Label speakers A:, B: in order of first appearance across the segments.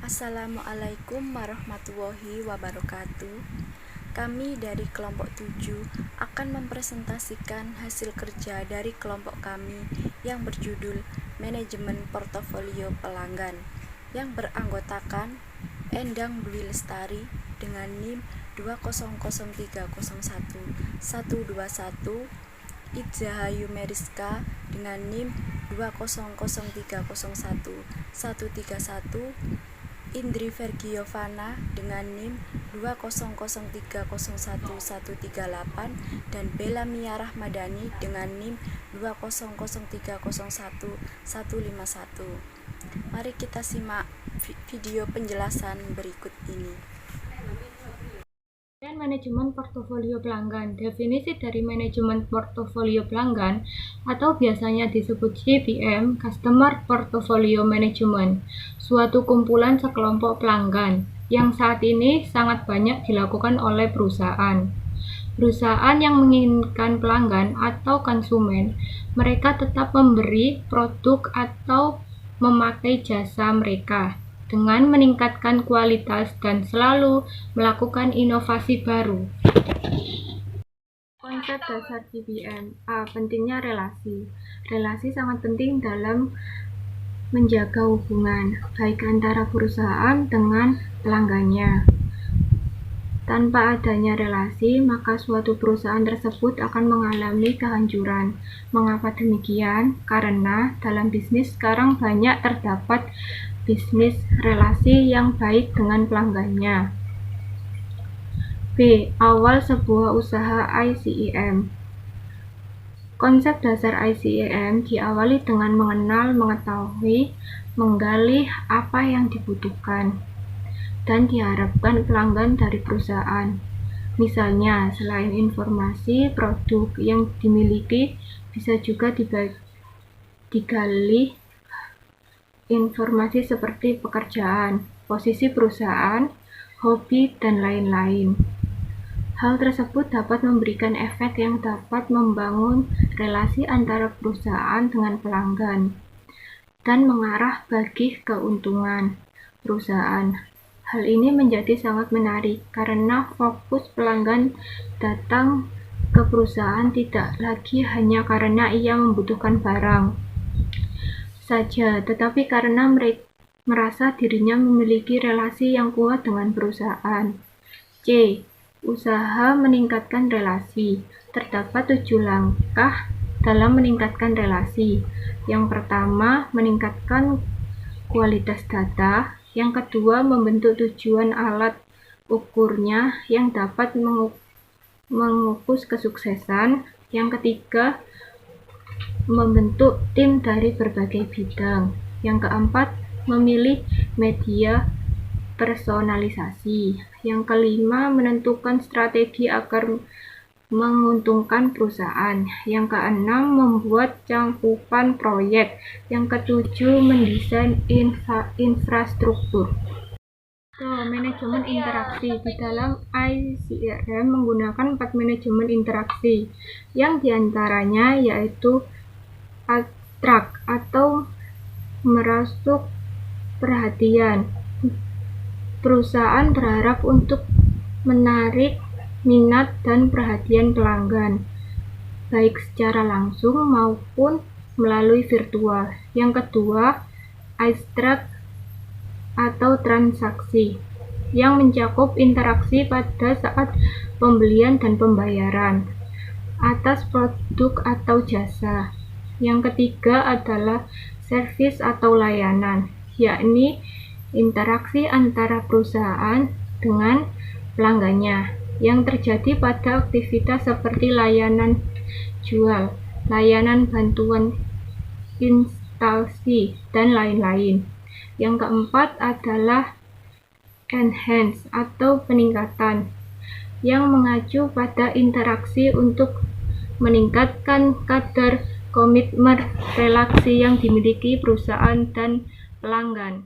A: Assalamualaikum warahmatullahi wabarakatuh. Kami dari kelompok 7 akan mempresentasikan hasil kerja dari kelompok kami yang berjudul Manajemen Portofolio Pelanggan yang beranggotakan Endang Dwi Lestari dengan NIM 200301121, Idzahayu Meriska dengan NIM 200301131, Indri Vergiovana dengan NIM 200301138, dan Bella Mia Rahmadani dengan NIM 200301151. Mari kita simak video penjelasan berikut ini.
B: Dan manajemen portofolio pelanggan. Definisi dari manajemen portofolio pelanggan atau biasanya disebut CPM, Customer Portfolio Management, suatu kumpulan sekelompok pelanggan yang saat ini sangat banyak dilakukan oleh perusahaan. Perusahaan yang menginginkan pelanggan atau konsumen, mereka tetap memberi produk atau memakai jasa mereka dengan meningkatkan kualitas dan selalu melakukan inovasi baru. Konsep dasar CPM. Pentingnya relasi. Relasi sangat penting dalam menjaga hubungan, baik antara perusahaan dengan pelanggannya. Tanpa adanya relasi, maka suatu perusahaan tersebut akan mengalami kehancuran. Mengapa demikian? Karena dalam bisnis sekarang banyak terdapat bisnis relasi yang baik dengan pelanggannya. B. Awal sebuah usaha ICEM. Konsep dasar ICEM diawali dengan mengenal, mengetahui, menggali apa yang dibutuhkan dan diharapkan pelanggan dari perusahaan. Misalnya, selain informasi produk yang dimiliki, bisa juga digali informasi seperti pekerjaan, posisi perusahaan, hobi, dan lain-lain. Hal tersebut dapat memberikan efek yang dapat membangun relasi antara perusahaan dengan pelanggan dan mengarah bagi keuntungan perusahaan. Hal ini menjadi sangat menarik karena fokus pelanggan datang ke perusahaan tidak lagi hanya karena ia membutuhkan barang saja, tetapi karena mereka merasa dirinya memiliki relasi yang kuat dengan perusahaan. C. Usaha meningkatkan relasi. Terdapat 7 langkah dalam meningkatkan relasi. Yang pertama, meningkatkan kualitas data. Yang kedua, membentuk tujuan alat ukurnya yang dapat mengukur kesuksesan. Yang ketiga, membentuk tim dari berbagai bidang. Yang keempat, memilih media personalisasi. Yang kelima, menentukan strategi agar menguntungkan perusahaan. Yang keenam, membuat cakupan proyek. Yang ketujuh, mendesain infrastruktur. Manajemen interaksi. Di dalam ICEM menggunakan 4 manajemen interaksi, yang diantaranya yaitu attract atau merasuk perhatian. Perusahaan berharap untuk menarik minat dan perhatian pelanggan, baik secara langsung maupun melalui virtual. Yang kedua, extract atau transaksi, yang mencakup interaksi pada saat pembelian dan pembayaran atas produk atau jasa. Yang ketiga adalah service atau layanan, yakni interaksi antara perusahaan dengan pelanggannya yang terjadi pada aktivitas seperti layanan jual, layanan bantuan instalasi, dan lain-lain. Yang keempat adalah enhance atau peningkatan, yang mengacu pada interaksi untuk meningkatkan kadar komitmen relasi yang dimiliki perusahaan dan pelanggan.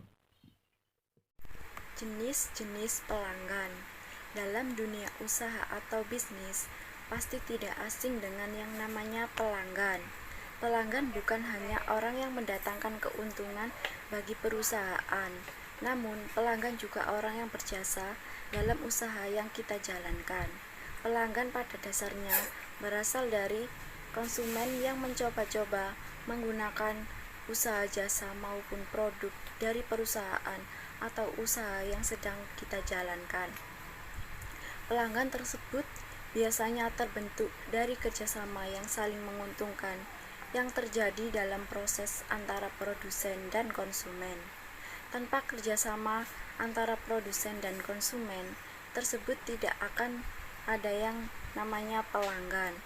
A: Jenis-jenis pelanggan. Dalam dunia usaha atau bisnis, pasti tidak asing dengan yang namanya pelanggan. Pelanggan bukan hanya orang yang mendatangkan keuntungan bagi perusahaan, Namun, pelanggan juga orang yang berjasa dalam usaha yang kita jalankan. Pelanggan pada dasarnya berasal dari konsumen yang mencoba-coba menggunakan usaha jasa maupun produk dari perusahaan atau usaha yang sedang kita jalankan. Pelanggan tersebut biasanya terbentuk dari kerjasama yang saling menguntungkan yang terjadi dalam proses antara produsen dan konsumen. Tanpa kerjasama antara produsen dan konsumen tersebut tidak akan ada yang namanya pelanggan.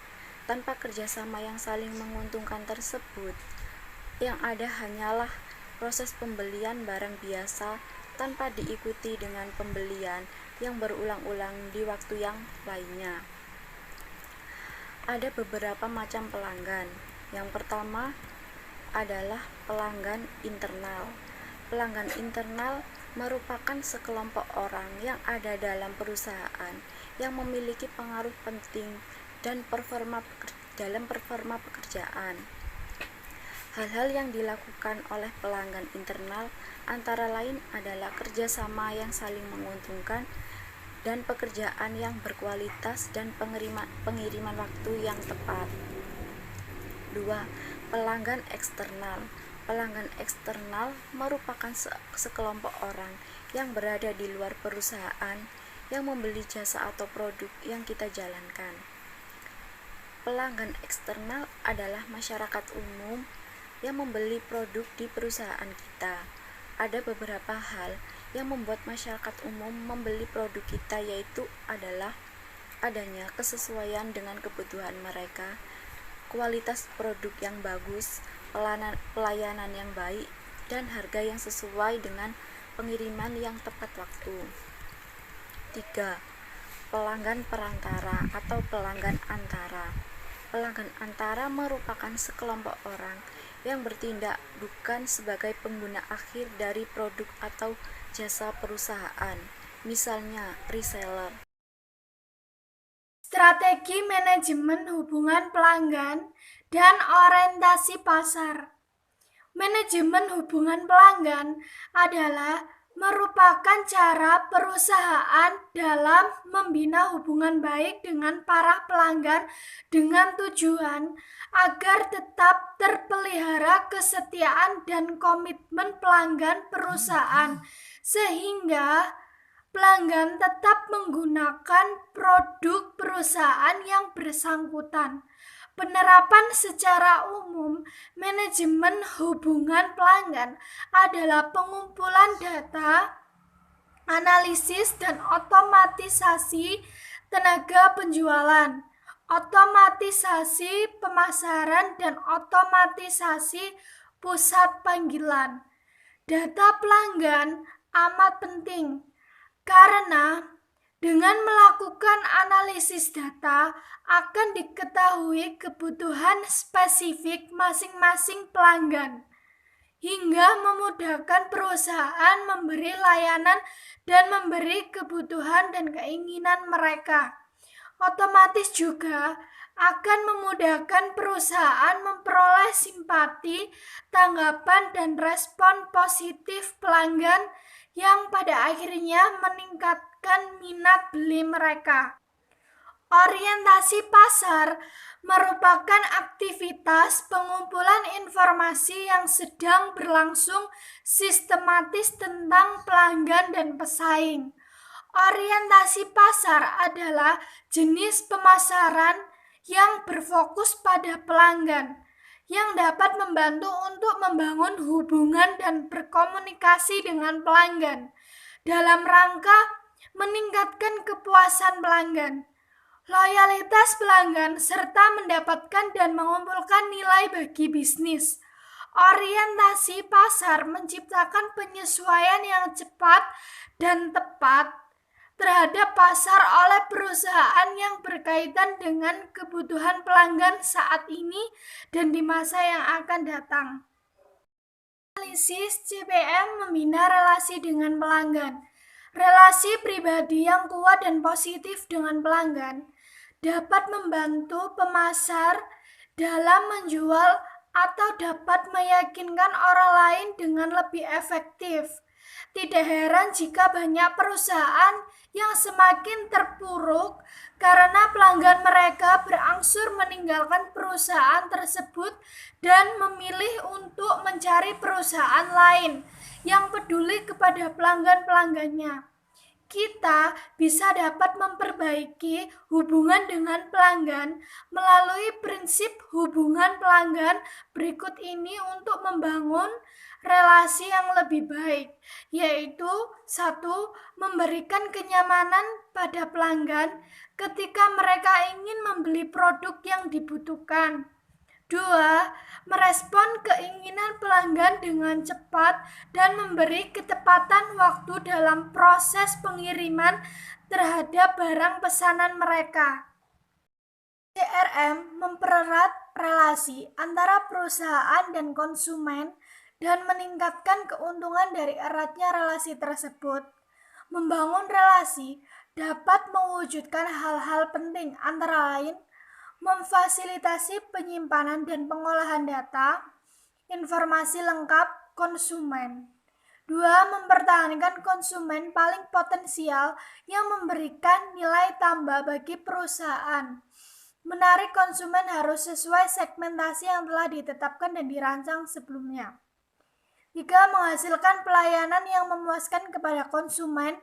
A: Tanpa kerjasama yang saling menguntungkan tersebut, yang ada hanyalah proses pembelian barang biasa tanpa diikuti dengan pembelian yang berulang-ulang di waktu yang lainnya. Ada beberapa macam pelanggan. Yang pertama adalah pelanggan internal. Pelanggan internal merupakan sekelompok orang yang ada dalam perusahaan yang memiliki pengaruh penting dan dalam performa pekerjaan. Hal-hal yang dilakukan oleh pelanggan internal antara lain adalah kerjasama yang saling menguntungkan dan pekerjaan yang berkualitas dan pengiriman waktu yang tepat. 2. Pelanggan eksternal. Pelanggan eksternal merupakan sekelompok orang yang berada di luar perusahaan yang membeli jasa atau produk yang kita jalankan. Pelanggan eksternal adalah masyarakat umum yang membeli produk di perusahaan kita. Ada beberapa hal yang membuat masyarakat umum membeli produk kita, yaitu adalah adanya kesesuaian dengan kebutuhan mereka, kualitas produk yang bagus, pelayanan yang baik, dan harga yang sesuai dengan pengiriman yang tepat waktu. 3. Pelanggan perantara atau pelanggan antara. Pelanggan antara merupakan sekelompok orang yang bertindak bukan sebagai pengguna akhir dari produk atau jasa perusahaan, misalnya reseller.
C: Strategi manajemen hubungan pelanggan dan orientasi pasar. Manajemen hubungan pelanggan adalah merupakan cara perusahaan dalam membina hubungan baik dengan para pelanggan dengan tujuan agar tetap terpelihara kesetiaan dan komitmen pelanggan perusahaan, sehingga pelanggan tetap menggunakan produk perusahaan yang bersangkutan. Penerapan secara umum manajemen hubungan pelanggan adalah pengumpulan data, analisis dan otomatisasi tenaga penjualan, otomatisasi pemasaran dan otomatisasi pusat panggilan. Data pelanggan amat penting karena dengan melakukan analisis data akan diketahui kebutuhan spesifik masing-masing pelanggan, hingga memudahkan perusahaan memberi layanan dan memberi kebutuhan dan keinginan mereka. Otomatis juga akan memudahkan perusahaan memperoleh simpati, tanggapan, dan respon positif pelanggan yang pada akhirnya meningkatkan minat beli mereka. Orientasi pasar merupakan aktivitas pengumpulan informasi yang sedang berlangsung sistematis tentang pelanggan dan pesaing. Orientasi pasar adalah jenis pemasaran yang berfokus pada pelanggan, yang dapat membantu untuk membangun hubungan dan berkomunikasi dengan pelanggan dalam rangka meningkatkan kepuasan pelanggan, loyalitas pelanggan, serta mendapatkan dan mengumpulkan nilai bagi bisnis. Orientasi pasar menciptakan penyesuaian yang cepat dan tepat terhadap pasar oleh perusahaan yang berkaitan dengan kebutuhan pelanggan saat ini dan di masa yang akan datang. Analisis CPM membina relasi dengan pelanggan. Relasi pribadi yang kuat dan positif dengan pelanggan dapat membantu pemasar dalam menjual atau dapat meyakinkan orang lain dengan lebih efektif. Tidak heran jika banyak perusahaan yang semakin terpuruk karena pelanggan mereka berangsur meninggalkan perusahaan tersebut dan memilih untuk mencari perusahaan lain yang peduli kepada pelanggan-pelanggannya. Kita bisa dapat memperbaiki hubungan dengan pelanggan melalui prinsip hubungan pelanggan berikut ini untuk membangun relasi yang lebih baik, yaitu 1. Memberikan kenyamanan pada pelanggan ketika mereka ingin membeli produk yang dibutuhkan. 2. Merespon keinginan pelanggan dengan cepat dan memberi ketepatan waktu dalam proses pengiriman terhadap barang pesanan mereka. CRM mempererat relasi antara perusahaan dan konsumen dan meningkatkan keuntungan dari eratnya relasi tersebut. Membangun relasi dapat mewujudkan hal-hal penting antara lain memfasilitasi penyimpanan dan pengolahan data, informasi lengkap konsumen. 2. Mempertahankan konsumen paling potensial yang memberikan nilai tambah bagi perusahaan. Menarik konsumen harus sesuai segmentasi yang telah ditetapkan dan dirancang sebelumnya. 3. Menghasilkan pelayanan yang memuaskan kepada konsumen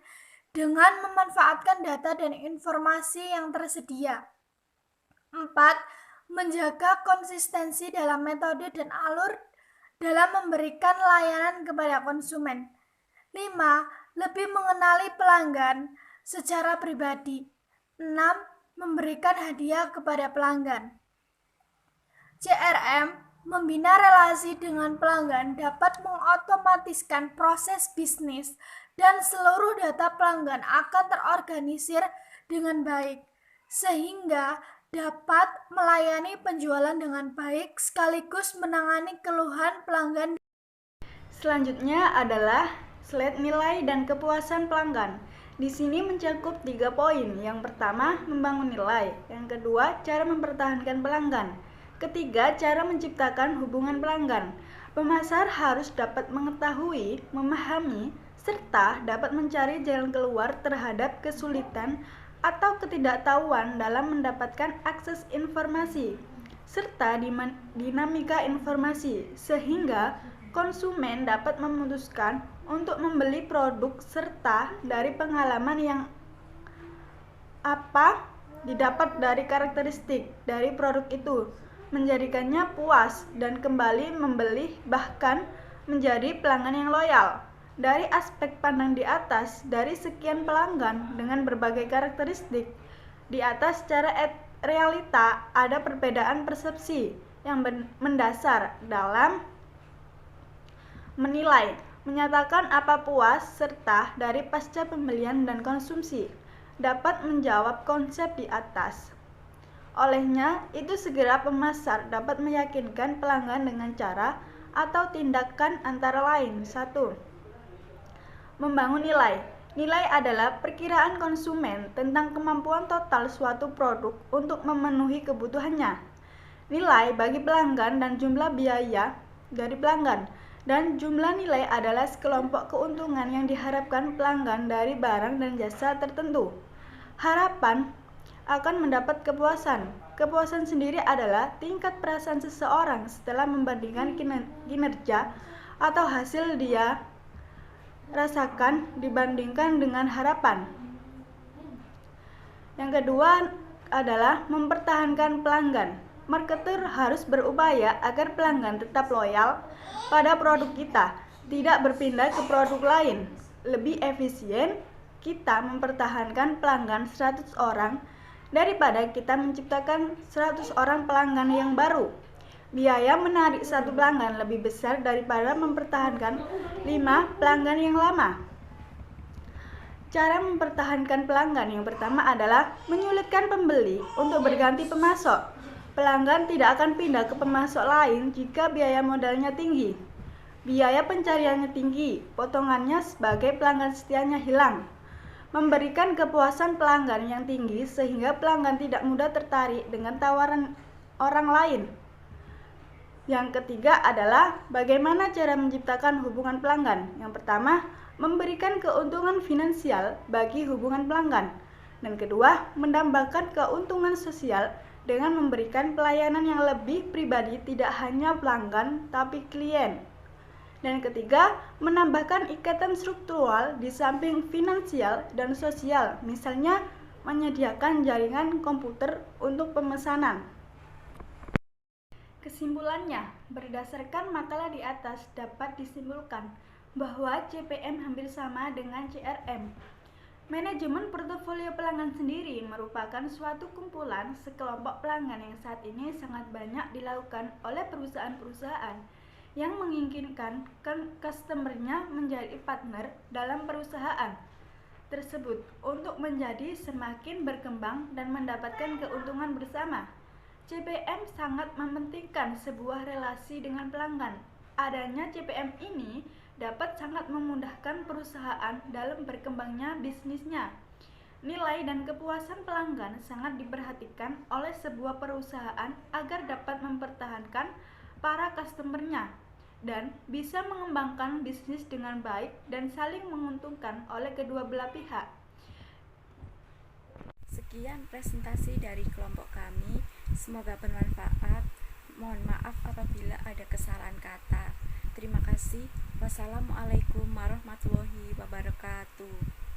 C: dengan memanfaatkan data dan informasi yang tersedia. 4. Menjaga konsistensi dalam metode dan alur dalam memberikan layanan kepada konsumen. 5. Lebih mengenali pelanggan secara pribadi. 6. Memberikan hadiah kepada pelanggan. CRM membina relasi dengan pelanggan dapat mengotomatiskan proses bisnis dan seluruh data pelanggan akan terorganisir dengan baik, sehingga dapat melayani penjualan dengan baik sekaligus menangani keluhan pelanggan.
D: Selanjutnya adalah slide nilai dan kepuasan pelanggan. Di sini mencakup 3 poin. Yang pertama, membangun nilai. Yang kedua, cara mempertahankan pelanggan. Ketiga, cara menciptakan hubungan pelanggan. Pemasar harus dapat mengetahui, memahami, serta dapat mencari jalan keluar terhadap kesulitan atau ketidaktahuan dalam mendapatkan akses informasi, serta dinamika informasi, sehingga konsumen dapat memutuskan untuk membeli produk serta dari pengalaman yang apa didapat dari karakteristik dari produk itu, menjadikannya puas dan kembali membeli bahkan menjadi pelanggan yang loyal. Dari aspek pandang di atas, dari sekian pelanggan dengan berbagai karakteristik, di atas secara realita ada perbedaan persepsi yang mendasar dalam menilai, menyatakan apa puas, serta dari pasca pembelian dan konsumsi, dapat menjawab konsep di atas. Olehnya, itu segera pemasar dapat meyakinkan pelanggan dengan cara atau tindakan antara lain. 1. Membangun nilai. Nilai adalah perkiraan konsumen tentang kemampuan total suatu produk untuk memenuhi kebutuhannya. Nilai bagi pelanggan dan jumlah biaya dari pelanggan. Dan jumlah nilai adalah sekelompok keuntungan yang diharapkan pelanggan dari barang dan jasa tertentu. Harapan akan mendapat kepuasan. Kepuasan sendiri adalah tingkat perasaan seseorang setelah membandingkan kinerja atau hasil dia rasakan dibandingkan dengan harapan. Yang kedua adalah mempertahankan pelanggan. Marketer harus berupaya agar pelanggan tetap loyal pada produk kita, tidak berpindah ke produk lain. Lebih efisien kita mempertahankan pelanggan 100 orang daripada kita menciptakan 100 orang pelanggan yang baru. Biaya menarik satu pelanggan lebih besar daripada mempertahankan 5 pelanggan yang lama. Cara mempertahankan pelanggan yang pertama adalah menyulitkan pembeli untuk berganti pemasok. Pelanggan tidak akan pindah ke pemasok lain jika biaya modalnya tinggi. Biaya pencariannya tinggi, potongannya sebagai pelanggan setianya hilang. Memberikan kepuasan pelanggan yang tinggi sehingga pelanggan tidak mudah tertarik dengan tawaran orang lain. Yang ketiga adalah bagaimana cara menciptakan hubungan pelanggan. Yang pertama memberikan keuntungan finansial bagi hubungan pelanggan. Dan kedua, menambahkan keuntungan sosial dengan memberikan pelayanan yang lebih pribadi tidak hanya pelanggan tapi klien. Dan ketiga, menambahkan ikatan struktural di samping finansial dan sosial, misalnya menyediakan jaringan komputer untuk pemesanan. Kesimpulannya, berdasarkan makalah di atas dapat disimpulkan bahwa CPM hampir sama dengan CRM. Manajemen portofolio pelanggan sendiri merupakan suatu kumpulan sekelompok pelanggan yang saat ini sangat banyak dilakukan oleh perusahaan-perusahaan yang menginginkan customer-nya menjadi partner dalam perusahaan tersebut untuk menjadi semakin berkembang dan mendapatkan keuntungan bersama. CPM sangat mementingkan sebuah relasi dengan pelanggan. Adanya CPM ini dapat sangat memudahkan perusahaan dalam berkembangnya bisnisnya. Nilai dan kepuasan pelanggan sangat diperhatikan oleh sebuah perusahaan agar dapat mempertahankan para customer-nya dan bisa mengembangkan bisnis dengan baik dan saling menguntungkan oleh kedua belah pihak.
A: Sekian presentasi dari kelompok kami, semoga bermanfaat. Mohon maaf apabila ada kesalahan kata. Terima kasih. Wassalamualaikum warahmatullahi wabarakatuh.